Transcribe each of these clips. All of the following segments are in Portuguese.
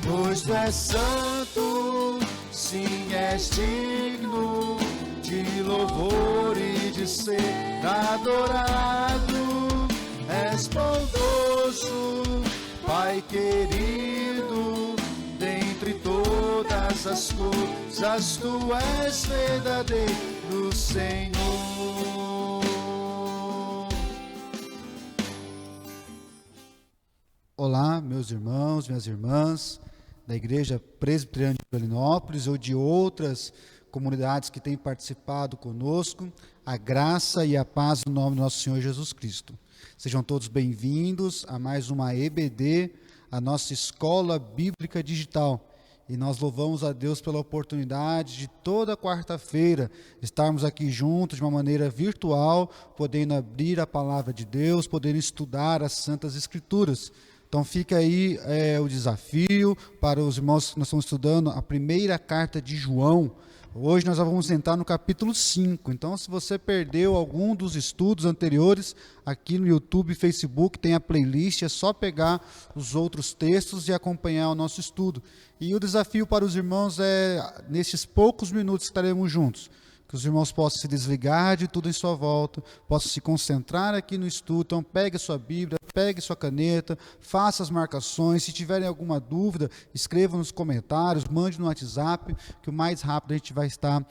Pois tu és santo, sim, és digno de louvor e de ser adorado. És bondoso, Pai querido, dentre todas as coisas tu és verdadeiro, Senhor. Olá, meus irmãos, minhas irmãs da Igreja Presbiteriana de Pelinópolis ou de outras comunidades que têm participado conosco. A graça e a paz no nome do nosso Senhor Jesus Cristo. Sejam todos bem-vindos a mais uma EBD, a nossa Escola Bíblica Digital. E nós louvamos a Deus pela oportunidade de toda quarta-feira estarmos aqui juntos de uma maneira virtual, podendo abrir a Palavra de Deus, podendo estudar as Santas Escrituras. Então fica aí o desafio para os irmãos que nós estamos estudando a primeira carta de João. Hoje nós vamos entrar no capítulo 5. Então, se você perdeu algum dos estudos anteriores, aqui no YouTube e Facebook tem a playlist, é só pegar os outros textos e acompanhar o nosso estudo. E o desafio para os irmãos é, nesses poucos minutos que estaremos juntos, que os irmãos possam se desligar de tudo em sua volta, possam se concentrar aqui no estudo. Então, pegue a sua Bíblia, pegue sua caneta, faça as marcações. Se tiverem alguma dúvida, escreva nos comentários, mande no WhatsApp, que o mais rápido a gente vai estar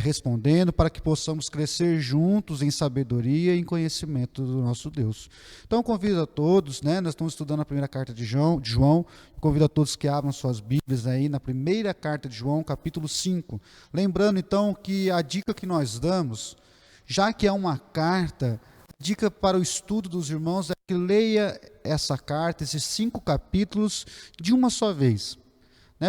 respondendo, para que possamos crescer juntos em sabedoria e em conhecimento do nosso Deus. Então, convido a todos, nós estamos estudando a primeira carta de João, convido a todos que abram suas Bíblias aí na primeira carta de João, capítulo 5. Lembrando, então, que a dica que nós damos, já que é uma carta, a dica para o estudo dos irmãos é que leia essa carta, esses 5 capítulos, de uma só vez.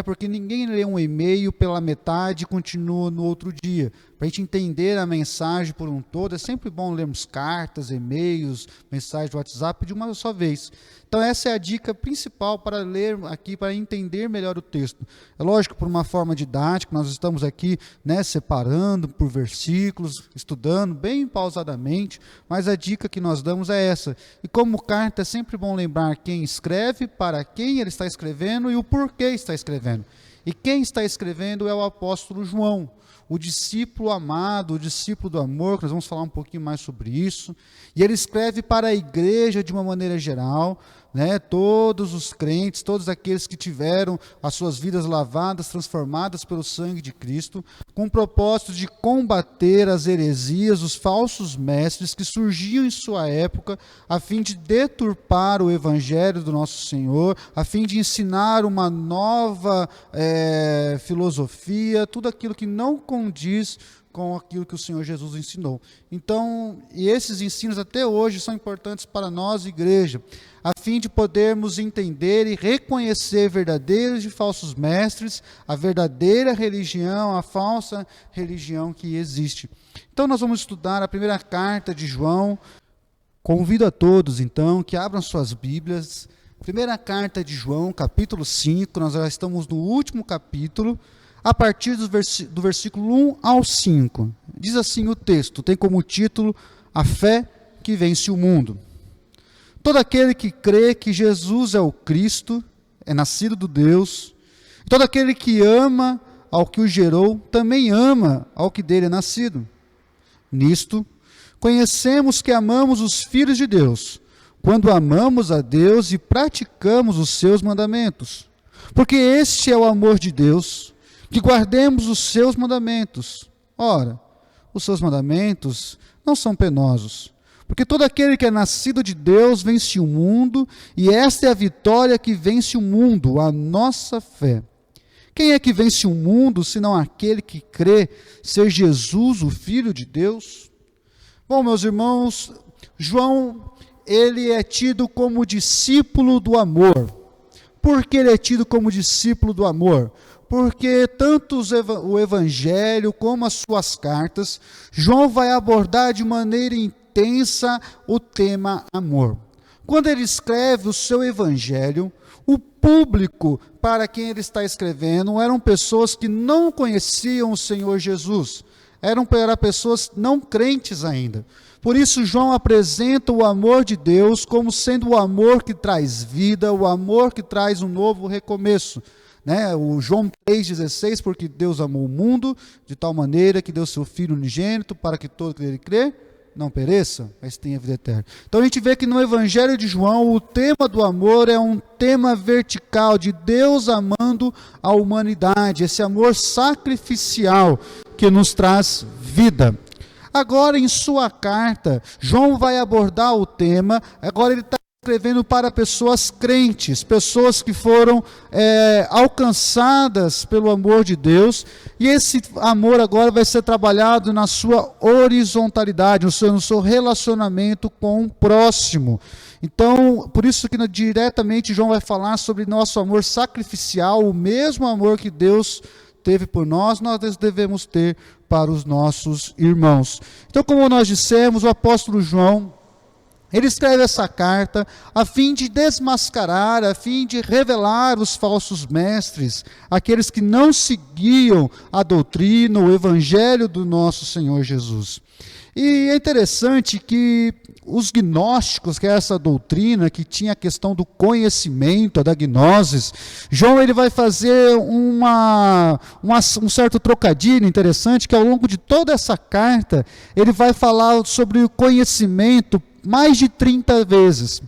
Porque ninguém lê um e-mail pela metade e continua no outro dia. Para a gente entender a mensagem por um todo, é sempre bom lermos cartas, e-mails, mensagens do WhatsApp de uma só vez. Então essa é a dica principal para ler aqui, para entender melhor o texto. É lógico, por uma forma didática, nós estamos aqui separando por versículos, estudando bem pausadamente, mas a dica que nós damos é essa. E como carta, é sempre bom lembrar quem escreve, para quem ele está escrevendo e o porquê está escrevendo. E quem está escrevendo é o apóstolo João, o discípulo amado, o discípulo do amor, que nós vamos falar um pouquinho mais sobre isso. E ele escreve para a igreja de uma maneira geral, todos os crentes, todos aqueles que tiveram as suas vidas lavadas, transformadas pelo sangue de Cristo, com o propósito de combater as heresias, os falsos mestres que surgiam em sua época, a fim de deturpar o evangelho do nosso Senhor, a fim de ensinar uma nova filosofia, tudo aquilo que não condiz com aquilo que o Senhor Jesus ensinou. Então, e esses ensinos até hoje são importantes para nós, igreja, a fim de podermos entender e reconhecer verdadeiros e falsos mestres, a verdadeira religião, a falsa religião que existe. Então, nós vamos estudar a primeira carta de João. Convido a todos, então, que abram suas Bíblias. Primeira carta de João, capítulo 5, nós já estamos no último capítulo, a partir do versículo 1 ao 5. Diz assim o texto, tem como título, A Fé que Vence o Mundo. Todo aquele que crê que Jesus é o Cristo, é nascido do Deus, todo aquele que ama ao que o gerou, também ama ao que dele é nascido. Nisto, conhecemos que amamos os filhos de Deus, quando amamos a Deus e praticamos os seus mandamentos. Porque este é o amor de Deus, que guardemos os seus mandamentos. Ora, os seus mandamentos não são penosos, porque todo aquele que é nascido de Deus vence o mundo, e esta é a vitória que vence o mundo, a nossa fé. Quem é que vence o mundo, senão aquele que crê ser Jesus, o Filho de Deus? Bom, meus irmãos, João, ele é tido como discípulo do amor. Por que ele é tido como discípulo do amor? Porque tanto o Evangelho como as suas cartas, João vai abordar de maneira intensa o tema amor. Quando ele escreve o seu Evangelho, o público para quem ele está escrevendo eram pessoas que não conheciam o Senhor Jesus, eram pessoas não crentes ainda. Por isso, João apresenta o amor de Deus como sendo o amor que traz vida, o amor que traz um novo recomeço. né? O João 3,16, porque Deus amou o mundo de tal maneira que deu seu Filho unigênito para que todo que nele crê não pereça, mas tenha vida eterna. Então a gente vê que no Evangelho de João o tema do amor é um tema vertical, de Deus amando a humanidade, esse amor sacrificial que nos traz vida. Agora, em sua carta, João vai abordar o tema, agora ele está escrevendo para pessoas crentes, pessoas que foram alcançadas pelo amor de Deus, e esse amor agora vai ser trabalhado na sua horizontalidade, no seu relacionamento com o próximo. Então, por isso que diretamente João vai falar sobre nosso amor sacrificial, o mesmo amor que Deus teve por nós devemos ter para os nossos irmãos. Então, como nós dissemos, o apóstolo João, ele escreve essa carta a fim de desmascarar, a fim de revelar os falsos mestres, aqueles que não seguiam a doutrina, o evangelho do nosso Senhor Jesus. E é interessante que os gnósticos, que é essa doutrina que tinha a questão do conhecimento, da gnosis, João ele vai fazer um certo trocadilho interessante, que ao longo de toda essa carta, ele vai falar sobre o conhecimento mais de 30 vezes,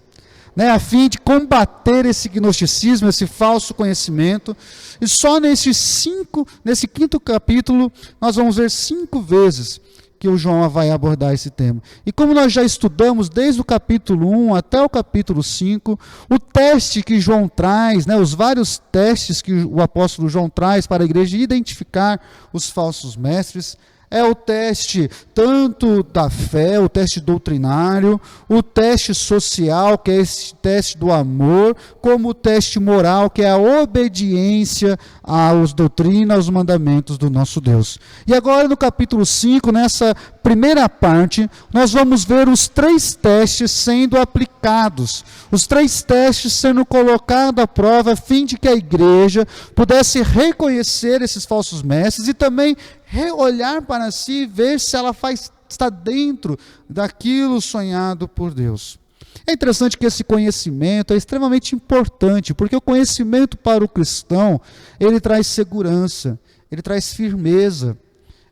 né, a fim de combater esse gnosticismo, esse falso conhecimento. E só nesse 5º capítulo, nós vamos ver 5 vezes que o João vai abordar esse tema. E como nós já estudamos desde o capítulo 1 até o capítulo 5, o teste que João traz, né, os vários testes que o apóstolo João traz para a igreja identificar os falsos mestres, é o teste tanto da fé, o teste doutrinário, o teste social, que é esse teste do amor, como o teste moral, que é a obediência às doutrinas, aos mandamentos do nosso Deus. E agora no capítulo 5, nessa primeira parte, nós vamos ver os 3 testes sendo aplicados, os 3 testes sendo colocados à prova, a fim de que a igreja pudesse reconhecer esses falsos mestres e também olhar para si e ver se ela está dentro daquilo sonhado por Deus. É interessante que esse conhecimento é extremamente importante, porque o conhecimento para o cristão, ele traz segurança, ele traz firmeza,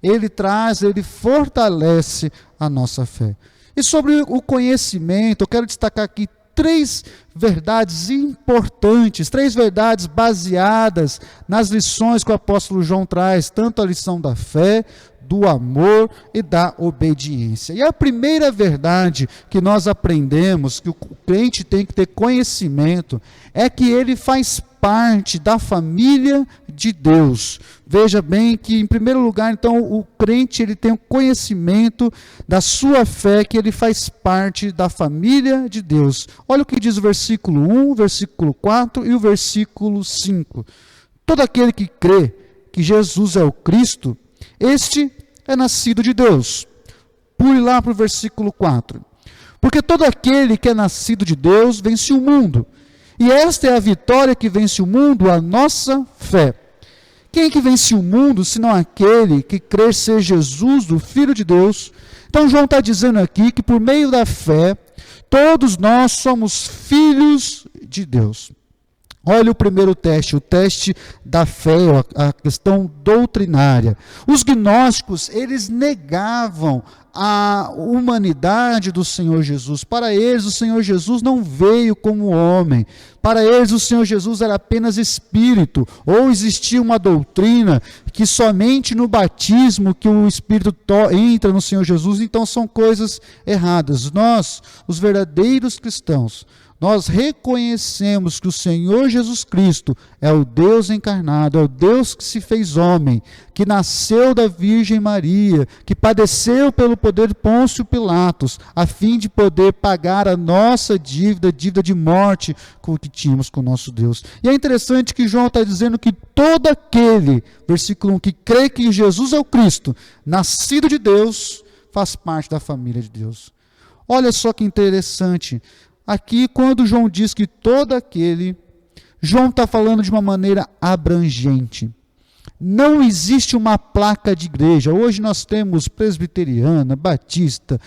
ele fortalece a nossa fé. E sobre o conhecimento, eu quero destacar aqui 3 verdades importantes, 3 verdades baseadas nas lições que o apóstolo João traz, tanto a lição da fé, do amor e da obediência. E a primeira verdade que nós aprendemos, que o crente tem que ter conhecimento, é que ele faz parte da família de Deus. Veja bem que, em primeiro lugar, então, o crente ele tem o conhecimento da sua fé, que ele faz parte da família de Deus. Olha o que diz o versículo 1, o versículo 4 e o versículo 5. Todo aquele que crê que Jesus é o Cristo, este é nascido de Deus. Pule lá para o versículo 4. Porque todo aquele que é nascido de Deus vence o mundo. E esta é a vitória que vence o mundo, a nossa fé. Quem é que vence o mundo, senão aquele que crê ser Jesus, o Filho de Deus? Então João está dizendo aqui que por meio da fé, todos nós somos filhos de Deus. Olha o primeiro teste, o teste da fé, a questão doutrinária. Os gnósticos, eles negavam a humanidade do Senhor Jesus. Para eles, o Senhor Jesus não veio como homem. Para eles, o Senhor Jesus era apenas espírito. Ou existia uma doutrina que somente no batismo que o Espírito entra no Senhor Jesus. Então, são coisas erradas. Nós, os verdadeiros cristãos, nós reconhecemos que o Senhor Jesus Cristo é o Deus encarnado, é o Deus que se fez homem, que nasceu da Virgem Maria, que padeceu pelo poder de Pôncio Pilatos, a fim de poder pagar a nossa dívida de morte com o que tínhamos com o nosso Deus. E é interessante que João está dizendo que todo aquele, versículo 1, que crê que Jesus é o Cristo, nascido de Deus, faz parte da família de Deus. Olha só que interessante. Aqui, quando João diz que todo aquele, João está falando de uma maneira abrangente. Não existe uma placa de igreja. Hoje nós temos presbiteriana, batista,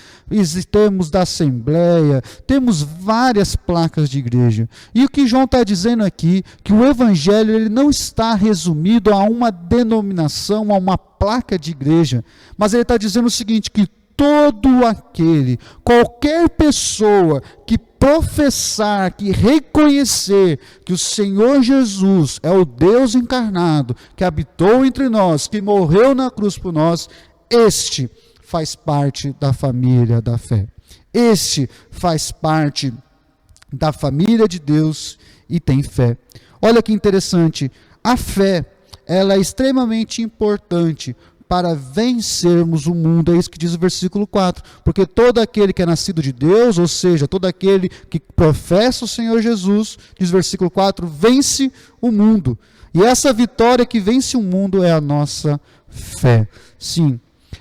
temos da Assembleia, temos várias placas de igreja. E o que João está dizendo aqui, que o Evangelho ele não está resumido a uma denominação, a uma placa de igreja, mas ele está dizendo o seguinte, que todo aquele, qualquer pessoa que professar, que reconhecer que o Senhor Jesus é o Deus encarnado, que habitou entre nós, que morreu na cruz por nós, este faz parte da família da fé. Este faz parte da família de Deus e tem fé. Olha que interessante, a fé, ela é extremamente importante para vencermos o mundo, é isso que diz o versículo 4, porque todo aquele que é nascido de Deus, ou seja, todo aquele que professa o Senhor Jesus, diz o versículo 4, vence o mundo, e essa vitória que vence o mundo é a nossa fé. Sim,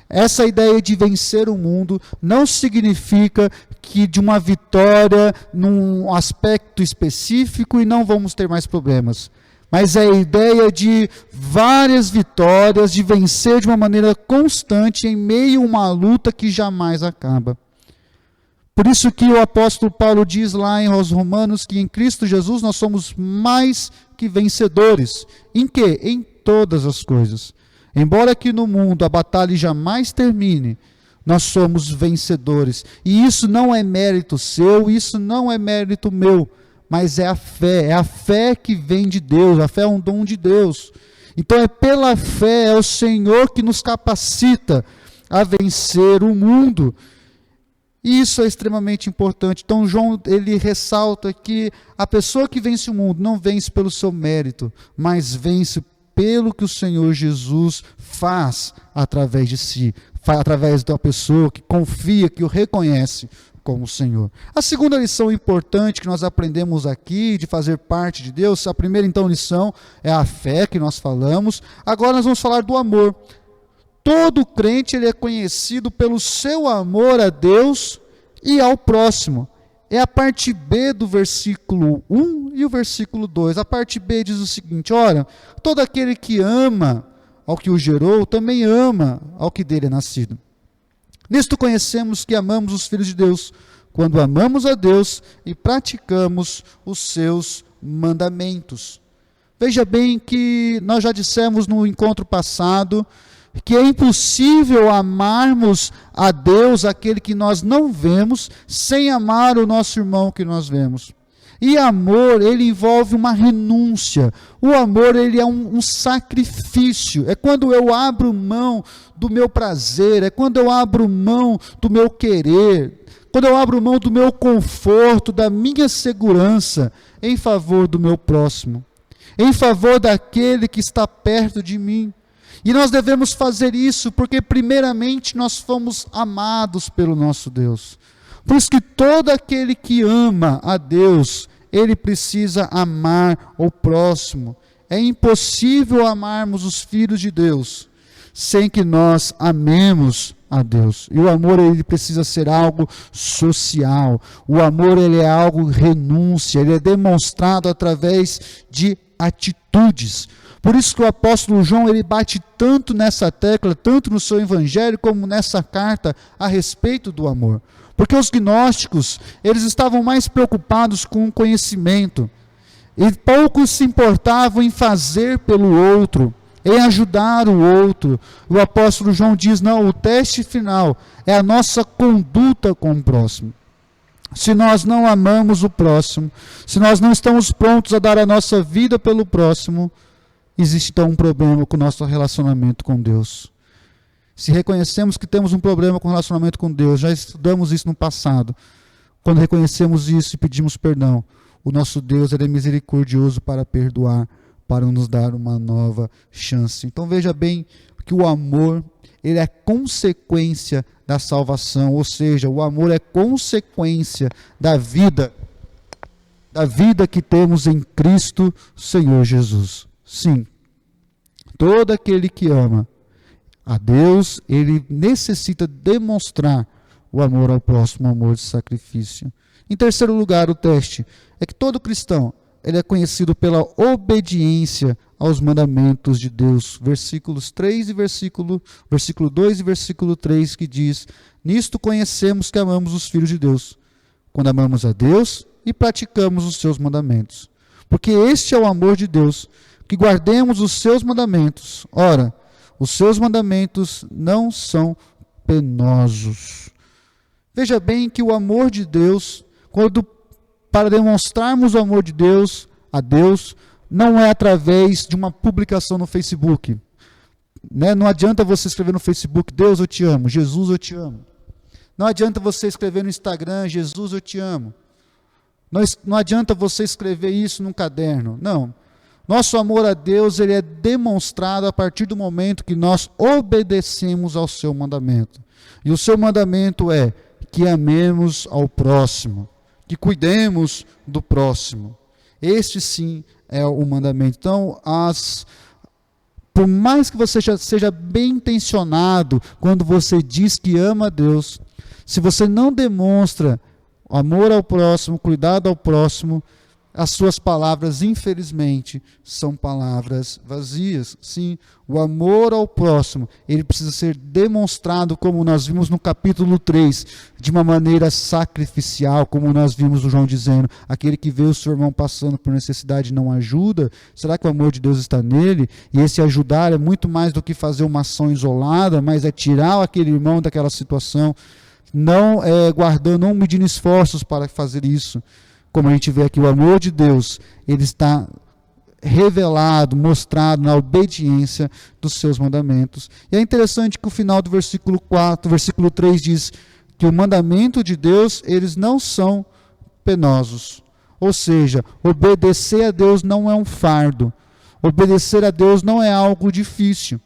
essa ideia de vencer o mundo não significa que de uma vitória num aspecto específico e não vamos ter mais problemas, mas é a ideia de várias vitórias, de vencer de uma maneira constante em meio a uma luta que jamais acaba. Por isso que o apóstolo Paulo diz lá aos Romanos que em Cristo Jesus nós somos mais que vencedores. Em quê? Em todas as coisas. Embora aqui no mundo a batalha jamais termine, nós somos vencedores. E isso não é mérito seu, isso não é mérito meu, mas é a fé que vem de Deus, a fé é um dom de Deus. Então é pela fé, é o Senhor que nos capacita a vencer o mundo. E isso é extremamente importante. Então João, ele ressalta que a pessoa que vence o mundo não vence pelo seu mérito, mas vence pelo que o Senhor Jesus faz através de si, através da pessoa que confia, que o reconhece como o Senhor. A segunda lição importante que nós aprendemos aqui, de fazer parte de Deus, a primeira então lição é a fé que nós falamos, agora nós vamos falar do amor. Todo crente ele é conhecido pelo seu amor a Deus e ao próximo. É a parte B do versículo 1 e o versículo 2. A parte B diz o seguinte, olha, todo aquele que ama ao que o gerou, também ama ao que dele é nascido. Nisto conhecemos que amamos os filhos de Deus, quando amamos a Deus e praticamos os seus mandamentos. Veja bem que nós já dissemos no encontro passado que é impossível amarmos a Deus, aquele que nós não vemos, sem amar o nosso irmão que nós vemos. E amor, ele envolve uma renúncia. O amor, ele é um sacrifício. É quando eu abro mão do meu prazer, é quando eu abro mão do meu querer, quando eu abro mão do meu conforto, da minha segurança, em favor do meu próximo, em favor daquele que está perto de mim. E nós devemos fazer isso porque, primeiramente, nós fomos amados pelo nosso Deus. Por isso que todo aquele que ama a Deus, ele precisa amar o próximo. É impossível amarmos os filhos de Deus sem que nós amemos a Deus. E o amor, ele precisa ser algo social. O amor, ele é algo renúncia, ele é demonstrado através de atitudes. Por isso que o apóstolo João, ele bate tanto nessa tecla, tanto no seu evangelho, como nessa carta, a respeito do amor. Porque os gnósticos, eles estavam mais preocupados com o conhecimento, e poucos se importavam em fazer pelo outro, em ajudar o outro. O apóstolo João diz, não, o teste final é a nossa conduta com o próximo. Se nós não amamos o próximo, se nós não estamos prontos a dar a nossa vida pelo próximo, existe então um problema com o nosso relacionamento com Deus. Se reconhecemos que temos um problema com o relacionamento com Deus, já estudamos isso no passado, quando reconhecemos isso e pedimos perdão, o nosso Deus ele é misericordioso para perdoar, para nos dar uma nova chance. Então veja bem que o amor, ele é consequência da salvação, ou seja, o amor é consequência da vida que temos em Cristo Senhor Jesus. Sim, todo aquele que ama a Deus, ele necessita demonstrar o amor ao próximo, o amor de sacrifício. Em terceiro lugar, o teste é que todo cristão ele é conhecido pela obediência aos mandamentos de Deus. Versículos 3 e versículo 2 e versículo 3 que diz: nisto conhecemos que amamos os filhos de Deus, quando amamos a Deus e praticamos os seus mandamentos. Porque este é o amor de Deus, que guardemos os seus mandamentos. Ora, os seus mandamentos não são penosos. Veja bem que o amor de Deus, para demonstrarmos o amor de Deus a Deus, não é através de uma publicação no Facebook. Não adianta você escrever no Facebook: Deus, eu te amo, Jesus, eu te amo. Não adianta você escrever no Instagram: Jesus, eu te amo. Não adianta você escrever isso num caderno. Não. Nosso amor a Deus, ele é demonstrado a partir do momento que nós obedecemos ao seu mandamento. E o seu mandamento é que amemos ao próximo, que cuidemos do próximo. Este sim é o mandamento. Então, por mais que você seja bem intencionado quando você diz que ama a Deus, se você não demonstra amor ao próximo, cuidado ao próximo, as suas palavras, infelizmente, são palavras vazias. Sim, o amor ao próximo, ele precisa ser demonstrado, como nós vimos no capítulo 3, de uma maneira sacrificial, como nós vimos o João dizendo: aquele que vê o seu irmão passando por necessidade não ajuda, será que o amor de Deus está nele? E esse ajudar é muito mais do que fazer uma ação isolada, mas é tirar aquele irmão daquela situação, não medindo esforços para fazer isso. Como a gente vê aqui, o amor de Deus, ele está revelado, mostrado na obediência dos seus mandamentos. E é interessante que o final do versículo 3 diz que o mandamento de Deus, eles não são penosos. Ou seja, obedecer a Deus não é um fardo. Obedecer a Deus não é algo difícil.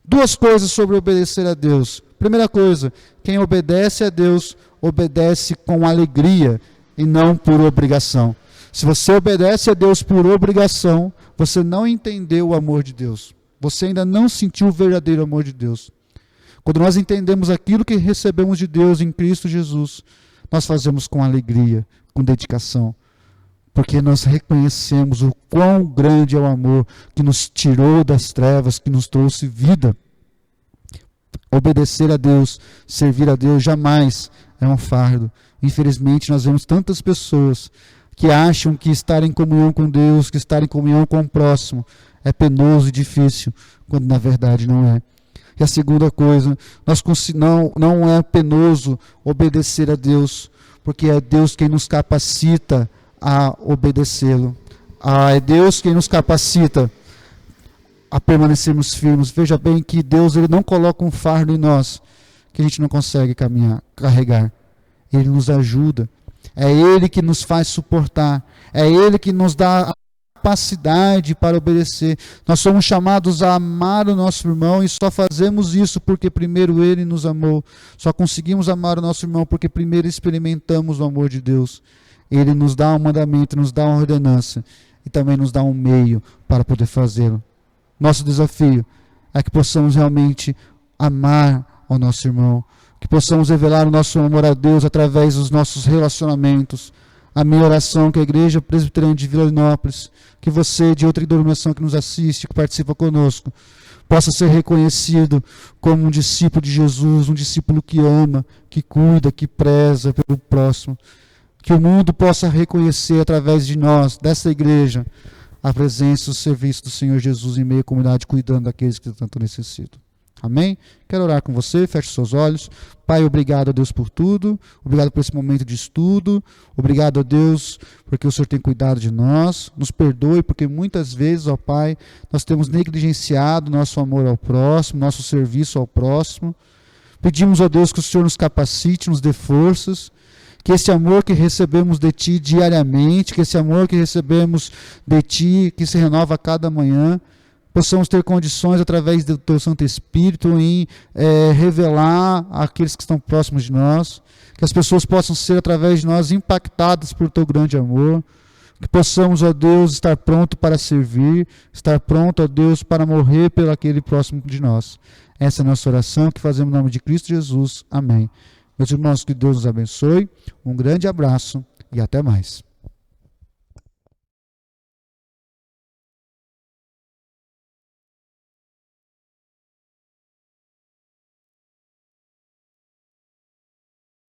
Duas coisas sobre obedecer a Deus. Primeira coisa, quem obedece a Deus, obedece com alegria e não por obrigação. Se você obedece a Deus por obrigação, você não entendeu o amor de Deus. Você ainda não sentiu o verdadeiro amor de Deus. Quando nós entendemos aquilo que recebemos de Deus em Cristo Jesus, nós fazemos com alegria, com dedicação, porque nós reconhecemos o quão grande é o amor que nos tirou das trevas, que nos trouxe vida. Obedecer a Deus, servir a Deus, jamais é um fardo. Infelizmente, nós vemos tantas pessoas que acham que estar em comunhão com Deus, que estar em comunhão com o próximo, é penoso e difícil, quando na verdade não é. E a segunda coisa, não é penoso obedecer a Deus, porque é Deus quem nos capacita a obedecê-lo. É Deus quem nos capacita a permanecermos firmes. Veja bem que Deus, ele não coloca um fardo em nós que a gente não consegue carregar. Ele nos ajuda, é Ele que nos faz suportar, é Ele que nos dá a capacidade para obedecer. Nós somos chamados a amar o nosso irmão e só fazemos isso porque primeiro Ele nos amou. Só conseguimos amar o nosso irmão porque primeiro experimentamos o amor de Deus. Ele nos dá um mandamento, nos dá uma ordenança e também nos dá um meio para poder fazê-lo. Nosso desafio é que possamos realmente amar ao nosso irmão, que possamos revelar o nosso amor a Deus através dos nossos relacionamentos. A minha oração que a Igreja Presbiteriana de Vilanópolis, que você de outra denominação que nos assiste, que participa conosco, possa ser reconhecido como um discípulo de Jesus, um discípulo que ama, que cuida, que preza pelo próximo. Que o mundo possa reconhecer através de nós, dessa igreja, a presença e o serviço do Senhor Jesus em meio à comunidade, cuidando daqueles que tanto necessitam. Amém? Quero orar com você, feche seus olhos. Pai, obrigado a Deus por tudo, obrigado por esse momento de estudo, obrigado a Deus porque o Senhor tem cuidado de nós, nos perdoe porque muitas vezes, ó Pai, nós temos negligenciado nosso amor ao próximo, nosso serviço ao próximo. Pedimos a Deus que o Senhor nos capacite, nos dê forças, que esse amor que recebemos de Ti diariamente, que esse amor que recebemos de Ti, que se renova a cada manhã, possamos ter condições, através do Teu Santo Espírito, em revelar àqueles que estão próximos de nós, que as pessoas possam ser, através de nós, impactadas por Teu grande amor, que possamos, ó Deus, estar pronto para servir, estar pronto, ó Deus, para morrer pelo aquele próximo de nós. Essa é a nossa oração, que fazemos no nome de Cristo Jesus. Amém. Meus irmãos, que Deus nos abençoe, um grande abraço e até mais.